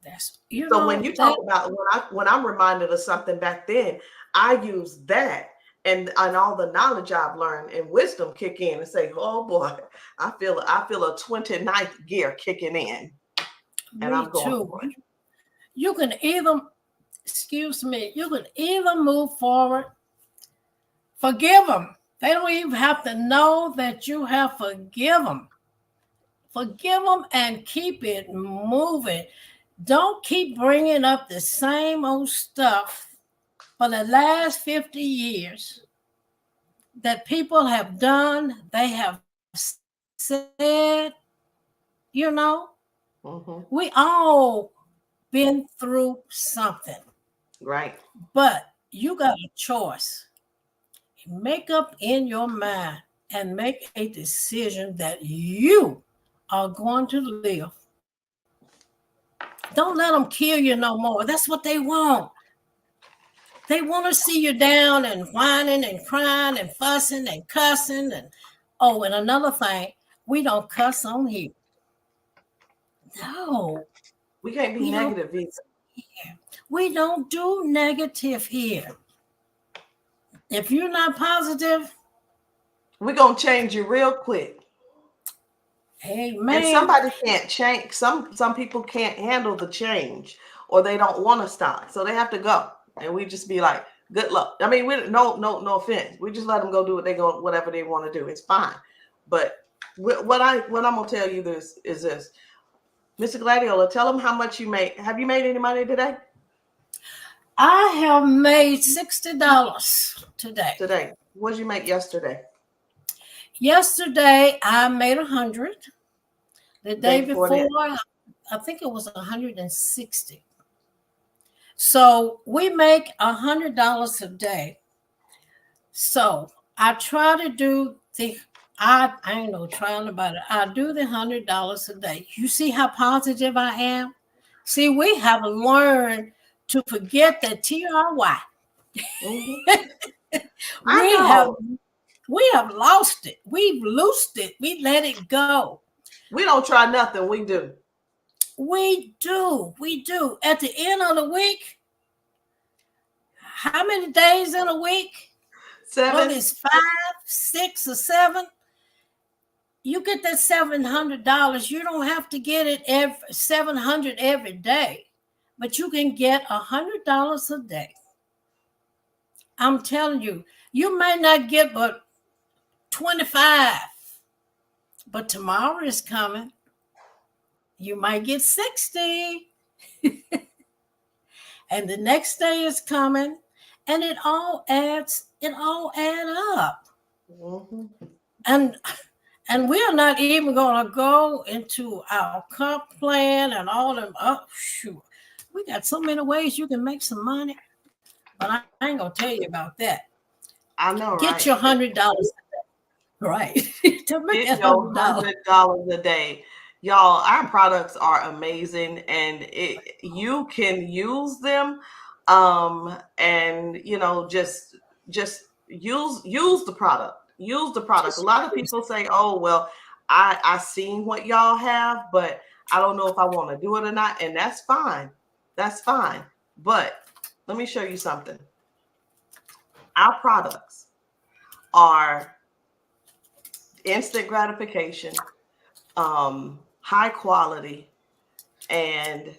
that's So when you talk that about when I'm reminded of something back then, I use that and all the knowledge I've learned and wisdom kick in and say, "Oh boy, I feel a 29th gear kicking in, and me I'm going too. for it." You can either excuse me, you can either move forward. Forgive them. They don't even have to know that you have forgiven them. Forgive them and keep it moving. Don't keep bringing up the same old stuff for the last 50 years. that people have done, they have said, you know, we Mm-hmm. all been through something, Right. but you got a choice. Make up in your mind and make a decision that you are going to live. Don't let them kill you no more. That's what they want. They want to see you down and whining and crying and fussing and cussing. And oh, and another thing, we don't cuss on here. No, We can't be we don't negative either. cuss here. We don't do negative here. If you're not positive, We're gonna change you real quick. hey And man, somebody can't change. Some people can't handle the change, or they don't want to stop, so they have to go. And we just be like, "Good luck." I mean, we no offense. We just let them go do what they go, whatever they want to do. It's fine. But what I'm gonna tell you this is this, Mr. Gladiola. Tell them how much you made. Have you made any money today? I have made $60 today. Today, what did you make yesterday? Yesterday I made 100. The Day day before before, that? I think it was 160. So we make $100 a day. So I try to do the I ain't no trying about it. I do the $100 a day. You see how positive I am? See, we have learned to forget that TRY. Hmm. I we have know. we have lost it. We've loosed it. We let it go. We don't try nothing. We do. We do. We do. At the end of the week, how many days in a week? Whether 7. it's 5, 6, or 7, you get that $700. You don't have to get it every 700 every day, but you can get $100 a day. I'm telling you, you may not get but 25, but tomorrow is coming. You might get 60, and the next day is coming, and it all add up. Hmm. And we are not even going to go into our comp plan and all them. Oh, shoot. We got so many ways you can make some money, but I ain't going to tell you about that. I know, Get right? your $100. Right. To make Get that your $100. $100 a day. Y'all, our products are amazing, and you can use them, and just use the product. Use the product. A Just lot of people say, "Oh, well, I seen what y'all have, but I don't know if I want to do it or not," and that's fine. That's fine. But let me show you something. Our products are instant gratification, high quality, and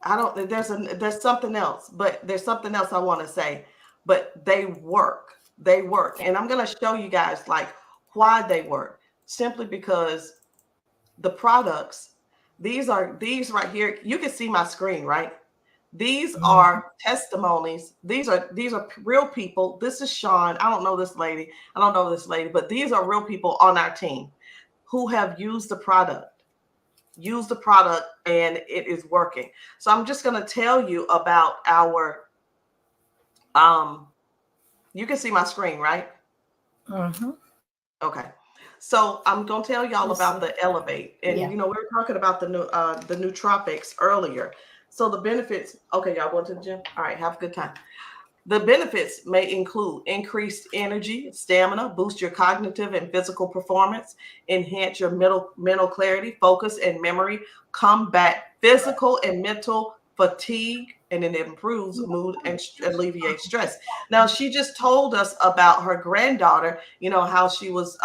I don't. There's something else, but there's something else I want to say. But they work. They work, and I'm gonna show you guys like why they work. Simply because the products. These right here. You can see my screen, right? These Mhm. are testimonies. These are real people. This is Sean. I don't know this lady. I don't know this lady, but these are real people on our team who have used the product, and it is working. So I'm just going to tell you about our um you can see my screen, right? Mhm. Okay. So I'm going to tell y'all Let's about see. the Elevate. And Yeah. we were talking about the nootropics earlier. So the benefits, okay, y'all going to the gym? All right, have a good time. The benefits may include increased energy, stamina, boost your cognitive and physical performance, enhance your mental clarity, focus, and memory, combat physical and mental fatigue, and it improves mood and alleviates stress. Now, she just told us about her granddaughter, how she was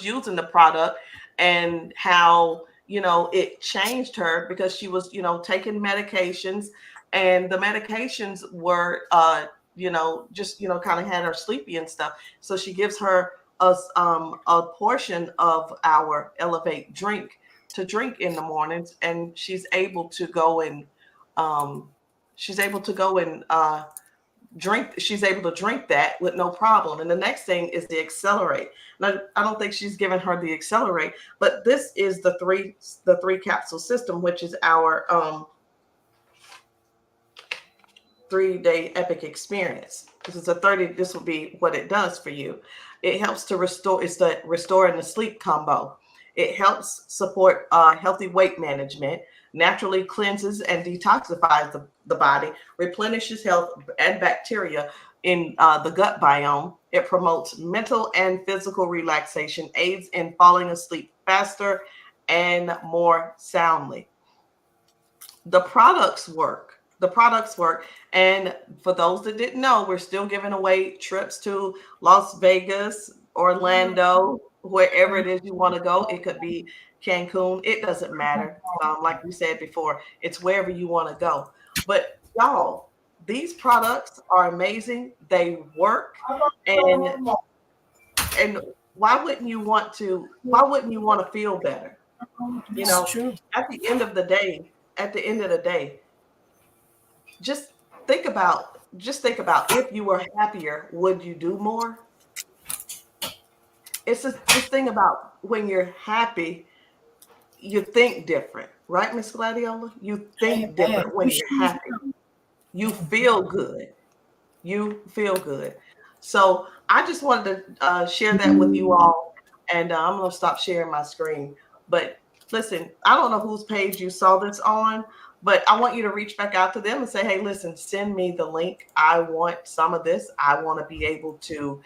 using the product, and how it changed her because she was taking medications, and the medications were just kind of had her sleepy and stuff. So she gives her a portion of our Elevate drink to drink in the mornings, and um she's able to go and she's able to drink that with no problem. And the next thing is the accelerate. Now, I don't think she's given her the accelerate, but this is the three capsule system, which is our 3-day epic experience. This is a 30, this will be what it does for you. It helps to restore, it's the restore and the sleep combo. It helps support healthy weight management, naturally cleanses and detoxifies the body, replenishes health and bacteria in the gut biome. It promotes mental and physical relaxation, aids in falling asleep faster and more soundly. The products work. And for those that didn't know, we're still giving away trips to Las Vegas, Orlando, wherever it is you want to go. It could be Cancun, it doesn't matter. Like we said before, it's wherever you want to go. But y'all, these products are amazing. They work. And and why wouldn't you want to feel better? you It's know true. at the end of the day, just think about if you were happier, would you do more? It's this thing about when you're happy, you think different, right, Miss Gladiola? You think Amen. different You when you're sure happy. You feel good. You feel good. So I just wanted to share that with you all, and I'm gonna stop sharing my screen. But listen, I don't know whose page you saw this on, but I want you to reach back out to them and say, "Hey, listen, send me the link. I want some of this. I want to be able to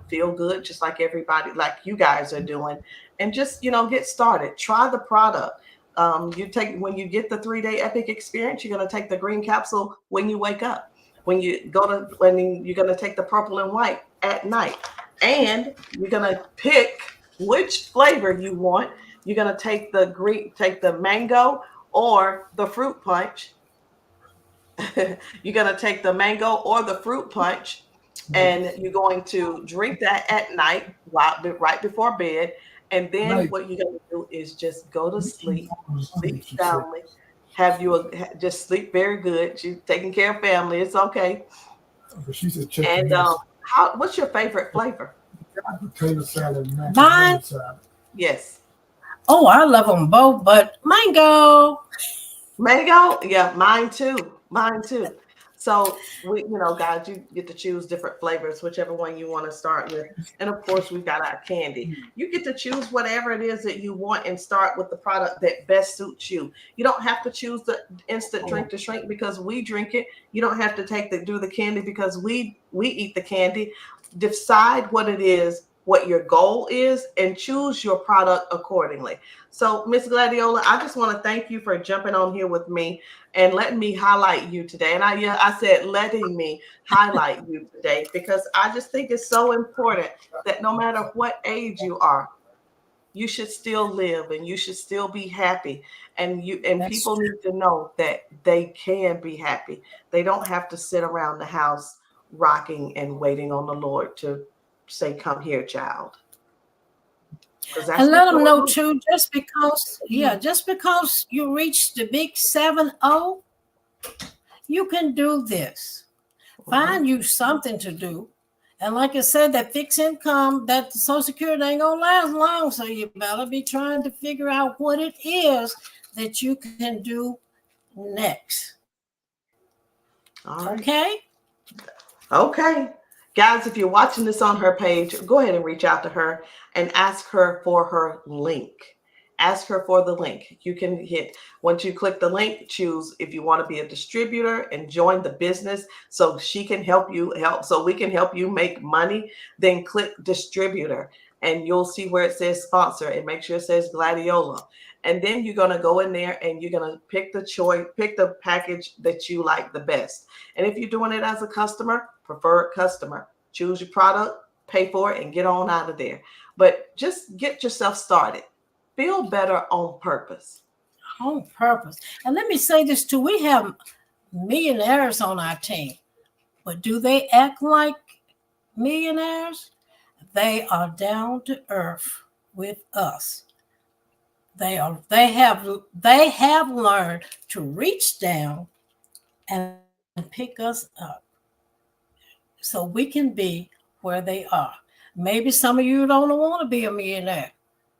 feel good, just like everybody, like you guys are doing, and just get started. Try the product." You take when you get the 3-day epic experience, you're gonna take the green capsule when you wake up. When you're gonna take the purple and white at night, and you're gonna pick which flavor you want. You're gonna take the mango or the fruit punch. You're gonna take the mango or the fruit punch, and you're going to drink that at night, right before bed. And then what you're gonna do is just go to sleep, sleep soundly. Just sleep very good. She's taking care of family. It's okay. But she said check the And mess. what's your favorite flavor? Potato salad and Mine. macaroni salad. Yes, Oh, I love them both, but mango. mango. Yeah, mine too. Mine too. So guys, you get to choose different flavors, whichever one you want to start with. And of course, we've got our candy. You get to choose whatever it is that you want and start with the product that best suits you. You don't have to choose the instant drink to shrink because we drink it. You don't have to do the candy because we eat the candy. Decide what it is, what your goal is, and choose your product accordingly. So, Miss Gladiola, I just want to thank you for jumping on here with me and letting me highlight you today. And I said letting me highlight you today because I just think it's so important that no matter what age you are, you should still live and you should still be happy. And That's people need to know that they can be happy. They don't have to sit around the house rocking and waiting on the Lord to say, "Come here, child," because and that's let what them Lord know wants. too. Just because you reach the big 7-0, you can do this. Mhm. Find you something to do. And like I said, that fixed income, that Social Security ain't gonna last long. So you better be trying to figure out what it is that you can do next. All right. Okay? Okay. Guys, if you're watching this on her page, go ahead and reach out to her and ask her for her link. Ask her for the link. You can once you click the link, choose if you want to be a distributor and join the business so she can so we can help you make money. Then click distributor and you'll see where it says sponsor and make sure it says Gladiola. And then you're going to go in there and you're going to pick the package that you like the best. And if you're doing it as a customer, preferred customer, choose your product, pay for it, and get on out of there. But just get yourself started. Feel better on purpose. On purpose. And let me say this too. We have millionaires on our team, but do they act like millionaires? They are down to earth with us. They have learned to reach down and pick us up. so we can be where they are. Maybe some of you don't want to be a millionaire.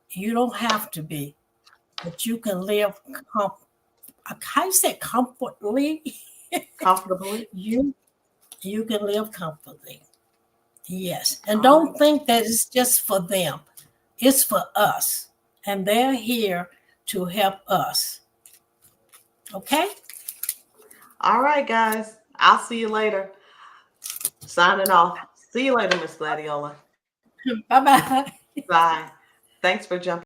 You don't have to be, but you can live. I said comfortably. Comfortably. You can live comfortably. Yes, and All don't right. think that it's just for them. It's for us, and they're here to help us. Okay. All right, guys. I'll see you later. Signing off. See you later, Miss Gladiola. Bye bye. Bye. Thanks for jumping.